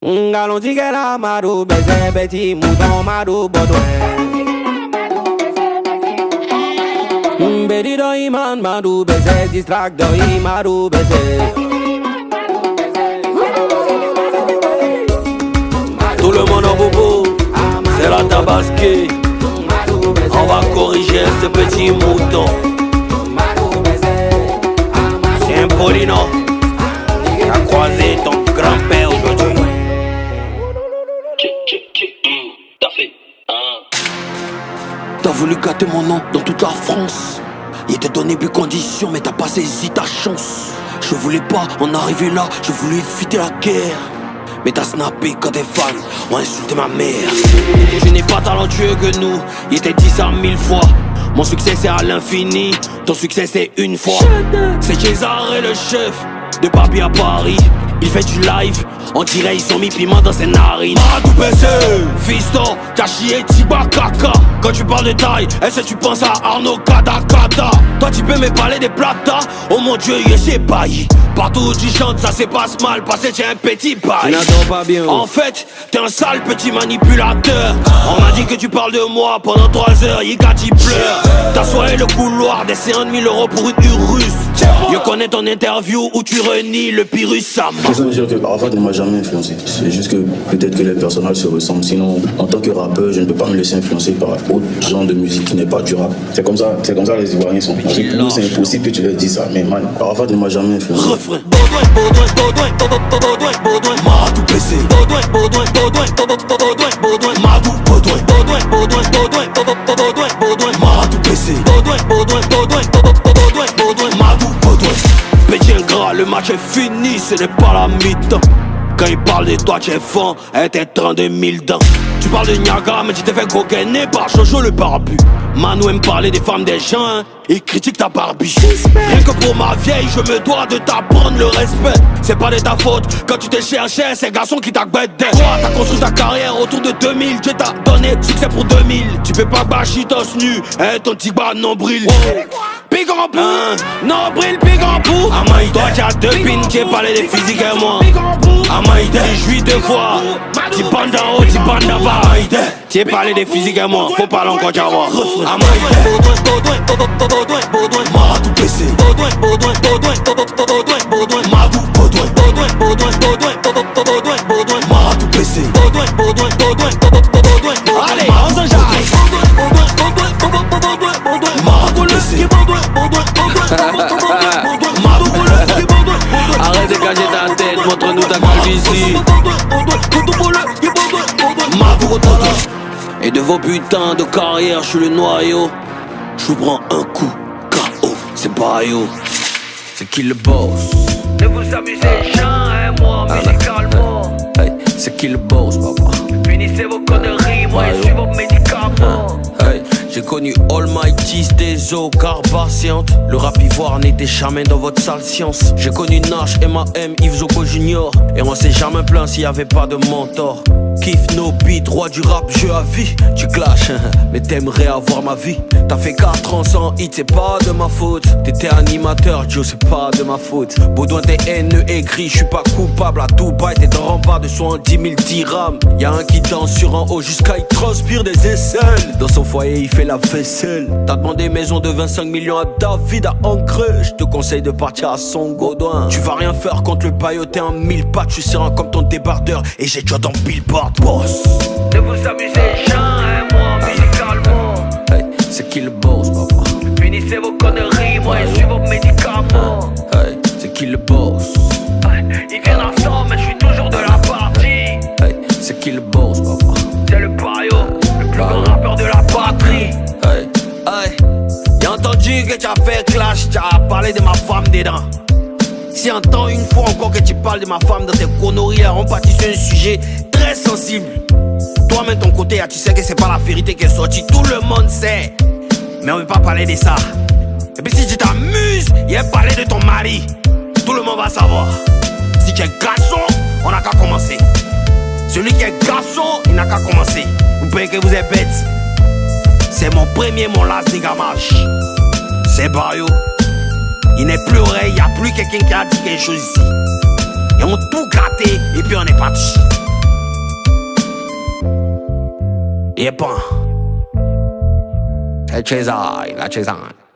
Galon tigela marou, baiser petit mouton marou Baudouin. Bedi do iman marou, baiser distract do imarou baiser. Tout le monde en bobo, c'est la tabasquée. On va corriger ce petit mouton. C'est un Paulino qui a croisé ton grand-père aujourd'hui. T'as voulu gâter mon nom dans toute la France. Il t'a donné plus conditions, mais t'as pas saisi ta chance. Je voulais pas en arriver là, je voulais éviter la guerre. Mais t'as snappé quand tes fans ont insulté ma mère. Tu n'es pas talentueux que nous, il était dit ça 1000 fois. Mon succès c'est à l'infini, ton succès c'est une fois. C'est Césaré le chef de Papi à Paris. Il fait du live, on dirait ils ont mis piment dans ses narines. Ah tout baissé, fiston, t'as chié Tiba Kaka. Quand tu parles de taille, est-ce que tu penses à Arnaud Kadakata? Toi tu peux me parler des plata, oh mon dieu, c'est bailli. Partout où tu chantes, ça se passe mal, parce que tu es un petit bail. Pas bien. En fait, t'es un sale petit manipulateur. On m'a dit que tu parles de moi pendant 3 heures, Yigati pleure. T'as soigné le couloir des 50 000 € pour une Urus. Je connais ton interview où tu renies le Pyrrhus Sam. Je veux dire que Arafat ne m'a jamais influencé. C'est juste que peut-être que les personnages se ressemblent. Sinon, en tant que rappeur, je ne peux pas me laisser influencer par autre genre de musique qui n'est pas du rap. C'est comme ça les Ivoiriens sont. Pour nous, c'est impossible que tu leur dises ça. Mais man, Arafat ne m'a jamais influencé. Refrain. Baudouin, m'a tout baissé. Baudouin, m'a tout m'a tout baissé. M'a tout Petit ingrat, le match est fini, ce n'est pas la mi-temps. Quand il parle de toi, tu es fond, et t'es 32 000 dents. Tu parles de Niagara, mais tu t'es fait coquiner par Jojo le parapluie. Manu aime parler des femmes des gens, hein. Il critique ta Barbie. Rien que pour ma vieille, je me dois de t'apprendre le respect. C'est pas de ta faute, quand tu t'es cherché, c'est garçon qui t'a guetté. Toi, t'as construit ta carrière autour de 2000. Dieu t'a donné succès pour 2000. Tu peux pas bâcher tos nu, hein, ton petit bas nombril. Pigampou, nombril, pigampou. Toi, tu as 2 pins qui parlent des physiques et moi. Amaïde, je suis 2 fois. Tu bandes en haut, tu bandes en bas. Tu parlé des physiques et moi, faut parler encore d'abord. Baudouin, m'a tout baissé. Baudouin, m'a tout m'a tout baissé. Allez, on s'enjaille. M'a tout baissé. Arrête de cacher ta tête, montre-nous ta calvitie. Et de vos putains de carrière, je suis le noyau. Je vous prends un coup, KO, c'est Bayo. C'est qui le boss? Ne vous amusez jamais, moi, musicalement. Hey, c'est qui le boss, papa? Finissez vos conneries, moi, je suis vos médicaments. Hey, j'ai connu Almighty, des eaux carbatientes. Le rap ivoire n'était jamais dans votre sale science. J'ai connu Nash, M.A.M, Yves Zogo Junior. Et on s'est jamais plaint s'il y avait pas de mentor. Kiff no beat, roi du rap, jeu à vie. Tu clashes, mais t'aimerais avoir ma vie. T'as fait 4 ans sans hit, c'est pas de ma faute. T'étais animateur, Joe, c'est pas de ma faute. Baudouin, t'es haineux et gris, je suis pas coupable. À Dubaï, t'es dans rempart de 70 000 dirhams. Y'a un qui danse sur un haut jusqu'à il transpire des aisselles. Dans son foyer, il fait la vaisselle. T'as demandé maison de 25 millions à David à Ancreux. Je te conseille de partir à Son Gaudouin. Tu vas rien faire contre le baillot, t'es un 1000 pattes. Je suis serein comme ton débardeur et j'ai déjà dans Billboard. Boss. Ne vous amusez jamais, moi, musicalement. Hey, c'est qui le boss, papa? Finissez vos conneries, moi, je suis vos médicaments. Hey, c'est qui le boss? Ils viennent ensemble, mais je suis toujours de la partie. Hey, c'est qui le boss, papa? C'est le Bayo, le plus grand rappeur de la patrie. Hey, hey, j'ai entendu que tu as fait clash, tu as parlé de ma femme dedans. Si entends une fois encore que tu parles de ma femme dans tes conneries, on partit sur un sujet très sensible. Toi-même, ton côté, tu sais que c'est pas la vérité qui est sortie. Tout le monde sait. Mais on veut pas parler de ça. Et puis si tu t'amuses, il a parlé de ton mari. Tout le monde va savoir. Si tu es garçon, on n'a qu'à commencer. Celui qui est garçon, il n'a qu'à commencer. Vous croyez que vous êtes bête? C'est mon premier, mon last niggamage. C'est Bayo. Il n'est plus oreille, il n'y a plus quelqu'un qui a dit quelque chose ici. Ils ont tout gratté et puis on est parti. Yepa. La Cesai.